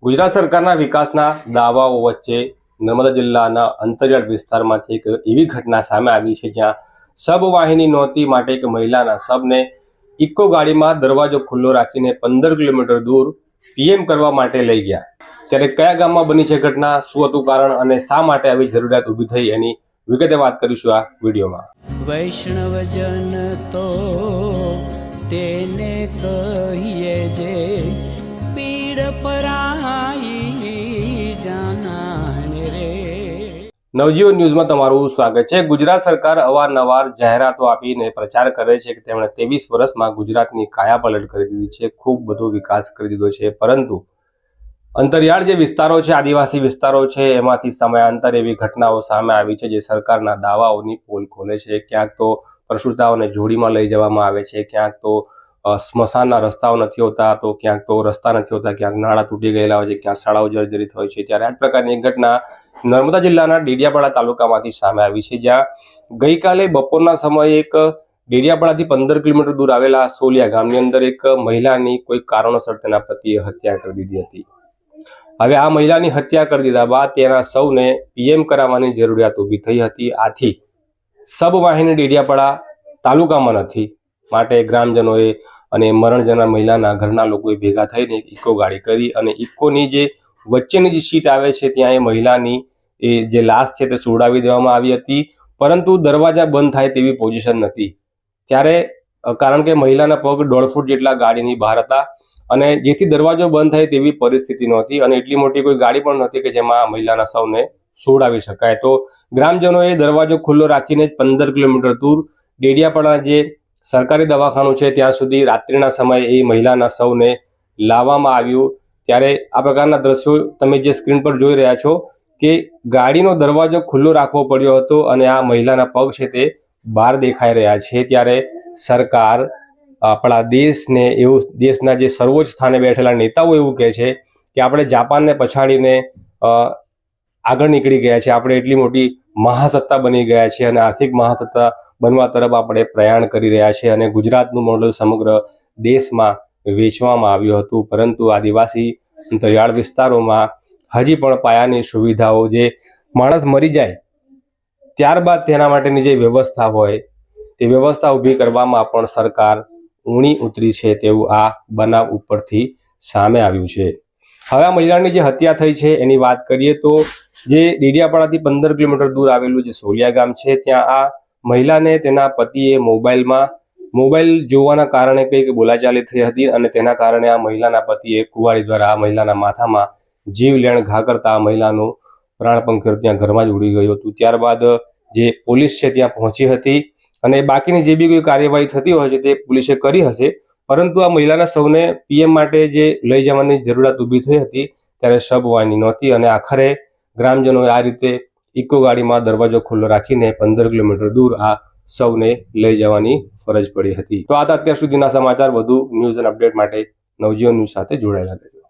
ગુજરાત સરકારના વિકાસના દાવાઓ વચ્ચે નર્મદા જિલ્લાના અંતરિયાળ વિસ્તારમાંથી એક એવી ઘટના સામે આવી છે જ્યાં સબ વાહિની નહોતી માટે એક મહિલાના શબને ઇકો ગાડીમાં દરવાજો ખુલ્લો રાખીને 15 કિલોમીટર દૂર પીએમ કરવા માટે લઈ ગયા। ત્યારે કયા ગામમાં બની છે ઘટના, શું હતું કારણ અને શા માટે આવી જરૂરિયાત ઊભી થઈ એની વિગતે વાત કરીશું આ વિડીયોમાં। વૈષ્ણવજન તો તેને કહીએ જે પીડ પરાઈ જાનાને રે। નવજીવન ન્યૂઝમાં તમારું સ્વાગત છે। ગુજરાત સરકાર અવારનવાર જાહેરાતો આપીને પ્રચાર કરે છે કે તેમણે 23 વર્ષમાં ગુજરાતની કાયાપલટ કરી દીધી છે, ખૂબ બધો વિકાસ કરી દીધો છે, પરંતુ અંતરિયાળ જે વિસ્તારો છે, આદિવાસી વિસ્તારો છે, એમાંથી સમયાંતરે એવી ઘટનાઓ સામે આવી છે જે સરકારના દાવાઓની પોલ ખોલે છે। ક્યાંક તો પ્રસૂતાઓને જોડીમાં લઈ જવામાં આવે છે, ક્યાંક તો સ્મશાનના રસ્તાઓ નથી હોતા, તો ક્યાંક તો રસ્તા નથી હોતા, ક્યાંક નાળા તૂટી ગયેલા હોય છે, ક્યાંક શાળાઓ જર્જરિત હોય છે। ત્યારે આ જ પ્રકારની એક ઘટના નર્મદા જિલ્લાના ડેડિયાપાડા તાલુકામાંથી સામે આવી છે, જ્યાં ગઈકાલે બપોરના સમયે એક ડેડિયાપાડાથી 15 કિલોમીટર દૂર આવેલા સોલિયા ગામની અંદર એક મહિલાની કોઈ કારણોસર તેના પતિએ હત્યા કરી દીધી હતી। હવે આ મહિલાની હત્યા કરી દીધા બાદ તેના સૌને પીએમ કરાવવાની જરૂરિયાત ઊભી થઈ હતી। આથી સબ વાહિની ડેડિયાપાડા તાલુકામાં નથી માટે ગ્રામજનોએ અને મરણ જનાર મહિલાના ઘરના લોકોએ ભેગા થઈને ઇકો ગાડી કરી અને ઇકોની જે વચ્ચેની જે સીટ આવે છે ત્યાં એ મહિલાની એ જે લાશ છે તે સુવડાવી દેવામાં આવી હતી, પરંતુ દરવાજા બંધ થાય તેવી પોઝિશન નથી। ત્યારે કારણ કે મહિલાના પગ 1.5 ફૂટ જેટલા ગાડીની બહાર હતા અને જેથી દરવાજો બંધ થાય તેવી પરિસ્થિતિ નહોતી અને એટલી મોટી કોઈ ગાડી પણ નહોતી કે જેમાં મહિલાના સૌને સુવડાવી શકાય। તો ગ્રામજનોએ દરવાજો ખુલ્લો રાખીને 15 કિલોમીટર દૂર ડેડિયાપાડા જે સરકારી દવાખાનું છે ત્યાં સુધી રાત્રિના સમયે એ મહિલાના સૌને લાવવામાં આવ્યું। ત્યારે આ પ્રકારના દ્રશ્યો તમે જે સ્ક્રીન પર જોઈ રહ્યા છો કે ગાડીનો દરવાજો ખુલ્લો રાખવો પડ્યો હતો અને આ મહિલાના પગ છે તે બહાર દેખાઈ રહ્યા છે। ત્યારે સરકાર આપણા દેશને એવું દેશના જે સર્વોચ્ચ સ્થાને બેઠેલા નેતાઓ એવું કહે છે કે આપણે જાપાનને પછાડીને આગળ નીકળી ગયા છે, આપણે એટલી મોટી મહાસત્તા બની ગયા છે અને આર્થિક મહાસત્તા બનવા તરફ આપણે પ્રયાણ કરી રહ્યા છીએ અને ગુજરાતનું મોડલ સમગ્ર દેશમાં વેચવામાં આવ્યું હતું, પરંતુ આદિવાસી અંતરિયાળ વિસ્તારોમાં હજી પણ પાયાની સુવિધાઓ જે માણસ મરી જાય ત્યારબાદ તેના માટેની જે વ્યવસ્થા હોય તે વ્યવસ્થા ઊભી કરવામાં પણ સરકાર ઊણી ઉતરી છે તેવું આ બનાવ ઉપરથી સામે આવ્યું છે। હવે આ મહિલાની જે હત્યા થઈ છે એની વાત કરીએ તો જે ડેડિયાપાડાથી 15 કિલોમીટર દૂર આવેલું જે સોલિયા ગામ છે ત્યાં આ મહિલાને તેના પતિએ મોબાઈલ જોવાના કારણે કંઈક બોલાચાલી થઈ હતી અને તેના કારણે આ મહિલાના પતિએ કુવાડી દ્વારા આ મહિલાના માથામાં જીવલેણ ઘા કરતા આ મહિલાનું પ્રાણપંખર ત્યાં ઘરમાં જ ઉડી ગયું હતું। ત્યારબાદ જે પોલીસ છે ત્યાં પહોંચી હતી અને બાકીની જે બી કોઈ કાર્યવાહી થતી હોય છે તે પોલીસે કરી હશે, પરંતુ આ મહિલાના સૌને પીએમ માટે જે લઈ જવાની જરૂરિયાત ઊભી થઈ હતી ત્યારે સબ વાહિની નહોતી અને આખરે ગ્રામજનોએ આ રીતે ઇકો ગાડીમાં દરવાજો ખુલ્લો રાખીને 15 કિલોમીટર દૂર આ સૌને લઈ જવાની ફરજ પડી હતી। તો આ હતા અત્યાર સુધીના સમાચાર। વધુ ન્યૂઝ અને અપડેટ માટે નવજીવન ન્યૂઝ સાથે જોડાયેલા રહેજો।